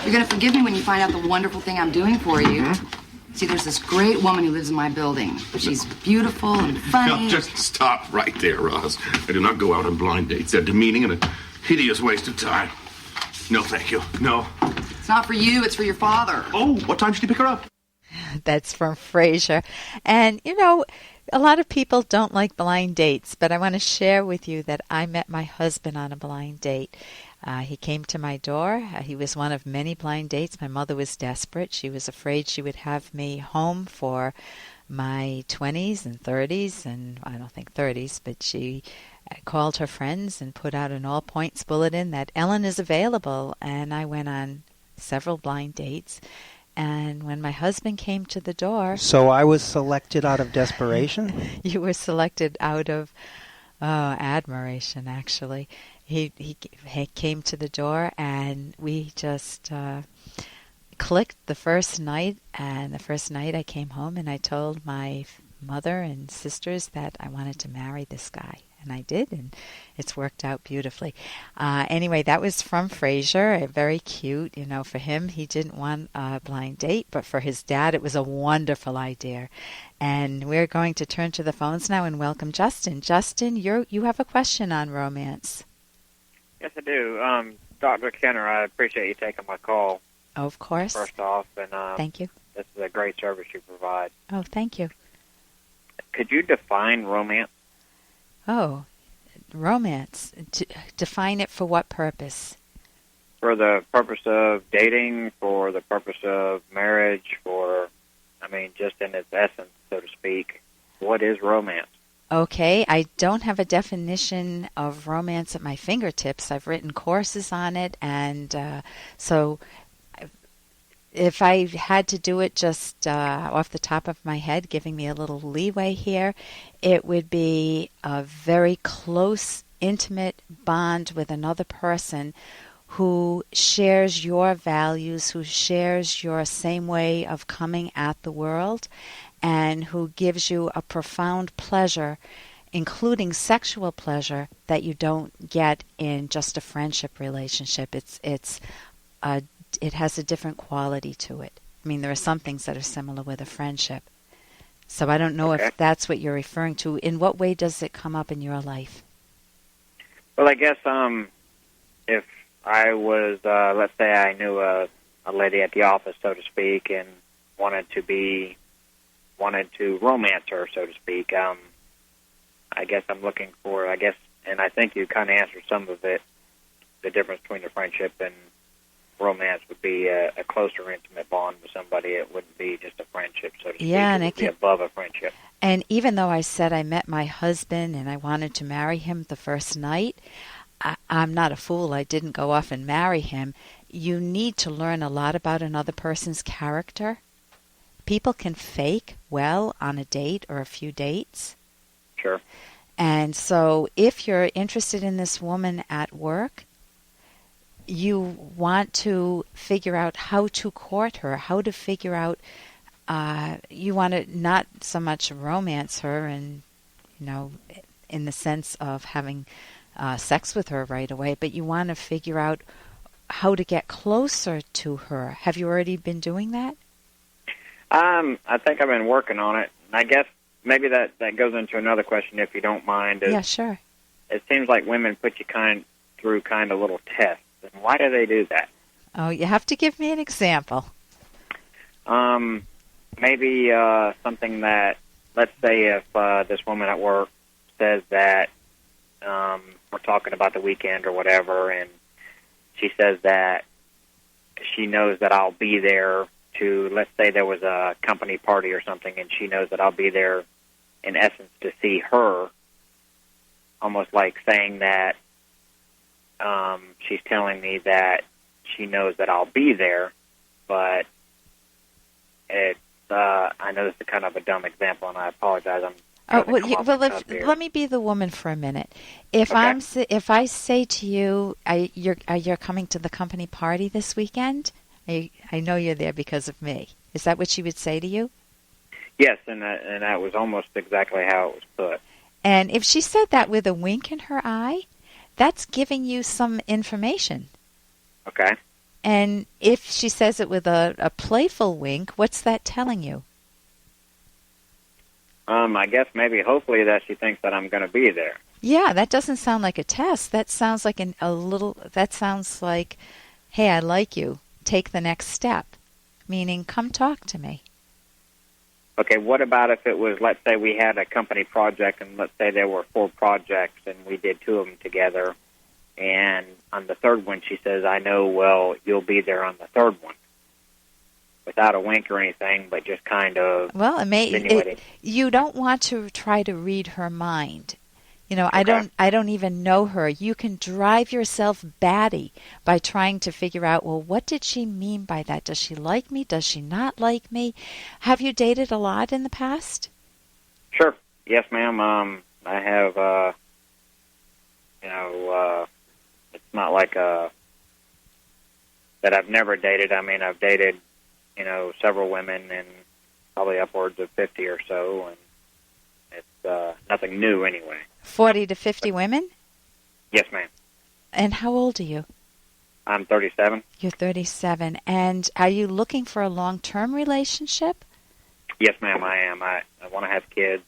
You're going to forgive me when you find out the wonderful thing I'm doing for you. Mm-hmm. See, there's this great woman who lives in my building. She's beautiful and funny. No, just stop right there, Roz. I do not go out on blind dates. They're demeaning and a hideous waste of time. No, thank you. No. It's not for you, it's for your father. Oh, what time should you pick her up? That's from Frasier. And, you know, a lot of people don't like blind dates, but I want to share with you that I met my husband on a blind date. He came to my door. He was one of many blind dates. My mother was desperate. She was afraid she would have me home for my 20s and 30s, and I don't think 30s, but she called her friends and put out an all-points bulletin that Ellen is available, and I went on several blind dates. And when my husband came to the door... So I was selected out of desperation? You were selected out of admiration, actually. He came to the door, and we just clicked the first night. And the first night I came home, and I told my mother and sisters that I wanted to marry this guy. And I did, and it's worked out beautifully. Anyway, that was from Frasier. Very cute. You know, for him, he didn't want a blind date, but for his dad, it was a wonderful idea. And we're going to turn to the phones now and welcome Justin. Justin, you have a question on romance. Yes, I do. Dr. Kenner, I appreciate you taking my call. Oh, of course. First off, and thank you. This is a great service you provide. Oh, thank you. Could you define romance? Oh, romance. Define it for what purpose? For the purpose of dating, for the purpose of marriage, just in its essence, so to speak. What is romance? Okay, I don't have a definition of romance at my fingertips. I've written courses on it, and so if I had to do it just off the top of my head, giving me a little leeway here, it would be a very close, intimate bond with another person who shares your values, who shares your same way of coming at the world, and who gives you a profound pleasure, including sexual pleasure, that you don't get in just a friendship relationship. It has a different quality to it. I mean, there are some things that are similar with a friendship. So I don't know if that's what you're referring to. In what way does it come up in your life? Well, I guess if I was, let's say I knew a lady at the office, so to speak, and wanted to romance her, so to speak, I guess I'm looking for, and I think you kind of answered some of it, the difference between a friendship and romance would be a closer, intimate bond with somebody. It wouldn't be just a friendship, so to speak. Yeah, and it would be above a friendship. And even though I said I met my husband and I wanted to marry him the first night, I'm not a fool. I didn't go off and marry him. You need to learn a lot about another person's character. People can fake well on a date or a few dates. Sure. And so if you're interested in this woman at work, you want to figure out how to court her, how to figure out, you want to not so much romance her and, in the sense of having sex with her right away, but you want to figure out how to get closer to her. Have you already been doing that? I think I've been working on it. I guess maybe that goes into another question, if you don't mind. Yeah, sure. It seems like women put you through little tests. And why do they do that? Oh, you have to give me an example. Maybe something that, let's say if this woman at work says that we're talking about the weekend or whatever, and she says that she knows that I'll be there to, let's say there was a company party or something, and she knows that I'll be there, in essence, to see her, almost like saying that she's telling me that she knows that I'll be there, but it's, I know this is kind of a dumb example, and I apologize. Let me be the woman for a minute. If I say to you, you're coming to the company party this weekend, I know you're there because of me. Is that what she would say to you? Yes, and that was almost exactly how it was put. And if she said that with a wink in her eye, that's giving you some information. Okay. And if she says it with a playful wink, what's that telling you? I guess maybe hopefully that she thinks that I'm going to be there. Yeah, that doesn't sound like a test. That sounds like that sounds like, hey, I like you. Take the next step. Meaning, come talk to me. Okay, what about if it was, let's say we had a company project, and let's say there were 4 projects, and we did 2 of them together, and on the third one she says, I know, well, you'll be there on the third one. Without a wink or anything, but just kind of insinuating. You don't want to try to read her mind. You know, Okay. I don't even know her. You can drive yourself batty by trying to figure out, well, what did she mean by that? Does she like me? Does she not like me? Have you dated a lot in the past? Sure. Yes, ma'am. I have, it's not like that I've never dated. I mean, I've dated, several women, and probably upwards of 50 or so, and it's nothing new anyway. 40 to 50 women? Yes, ma'am. And how old are you? I'm 37. You're 37. And are you looking for a long-term relationship? Yes, ma'am, I am. I want to have kids.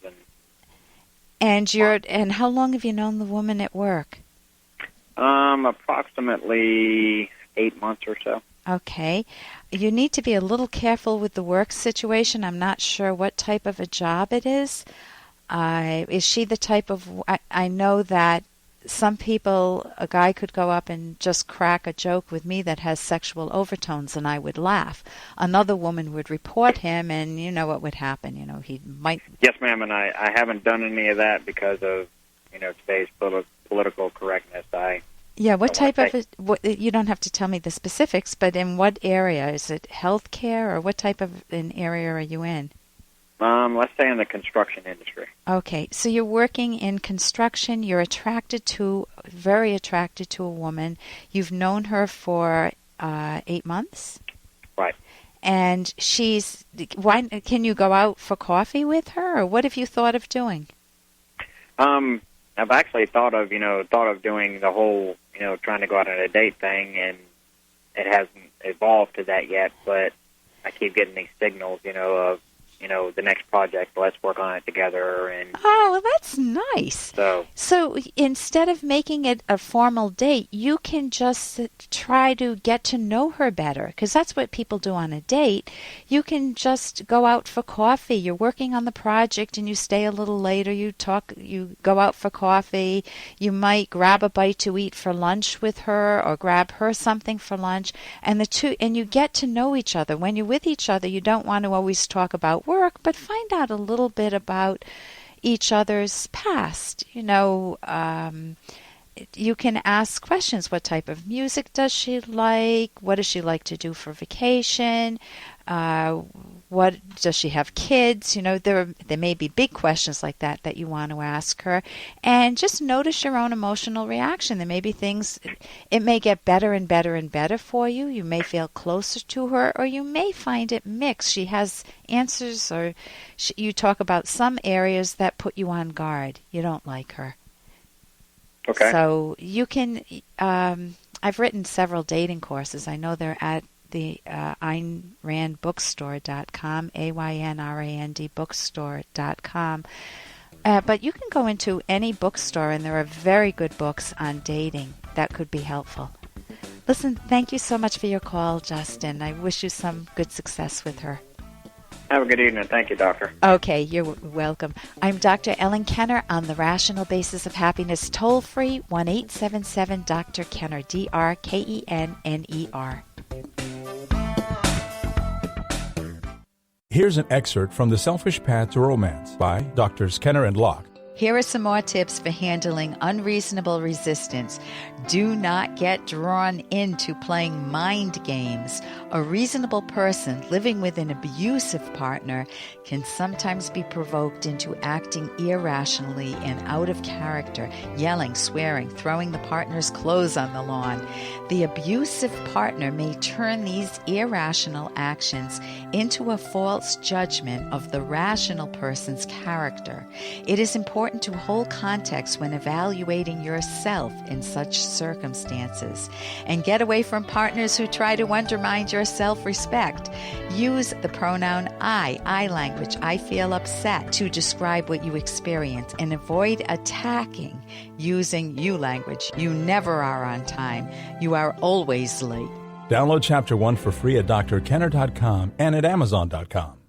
And how long have you known the woman at work? Approximately 8 months or so. Okay. You need to be a little careful with the work situation. I'm not sure what type of a job it is. Is she the type of... I know that some people, a guy could go up and just crack a joke with me that has sexual overtones, and I would laugh. Another woman would report him, and you know what would happen. He might... Yes, ma'am, and I haven't done any of that because of, today's political correctness. Yeah, what type of... you don't have to tell me the specifics, but in what area? Is it healthcare, or what type of an area are you in? Let's say in the construction industry. Okay, so you're working in construction. You're very attracted to a woman. You've known her for 8 months? Right. And can you go out for coffee with her, or what have you thought of doing? I've actually thought of doing the whole, trying to go out on a date thing, and it hasn't evolved to that yet, but I keep getting these signals, of, the next project, let's work on it together. And oh, well, that's nice. So instead of making it a formal date, you can just try to get to know her better, because that's what people do on a date. You can just go out for coffee. You're working on the project and you stay a little later. You go out for coffee. You might grab a bite to eat for lunch with her, or grab her something for lunch, and you get to know each other. When you're with each other, you don't want to always talk about work, but find out a little bit about each other's past. You can ask questions. What type of music does she like? What does she like to do for vacation? What does she have kids? There may be big questions like that you want to ask her, and just notice your own emotional reaction. There may be things, it may get better and better and better for you. You may feel closer to her, or you may find it mixed. She has answers, or you talk about some areas that put you on guard. You don't like her. Okay. So you can, I've written several dating courses. I know they're at the AynRandBookstore.com, AYNRAND bookstore.com. But you can go into any bookstore, and there are very good books on dating that could be helpful. Listen, thank you so much for your call, Justin. I wish you some good success with her. Have a good evening. Thank you, doctor. Okay, you're welcome. I'm Dr. Ellen Kenner on the Rational Basis of Happiness. Toll free 1-877-Dr. Kenner, DrKenner. Here's an excerpt from The Selfish Path to Romance by Drs. Kenner and Locke. Here are some more tips for handling unreasonable resistance. Do not get drawn into playing mind games. A reasonable person living with an abusive partner can sometimes be provoked into acting irrationally and out of character, yelling, swearing, throwing the partner's clothes on the lawn. The abusive partner may turn these irrational actions into a false judgment of the rational person's character. It is important important to hold context when evaluating yourself in such circumstances. And get away from partners who try to undermine your self-respect. Use the pronoun I language, I feel upset, to describe what you experience, and avoid attacking using you language. You never are on time. You are always late. Download Chapter 1 for free at drkenner.com and at amazon.com.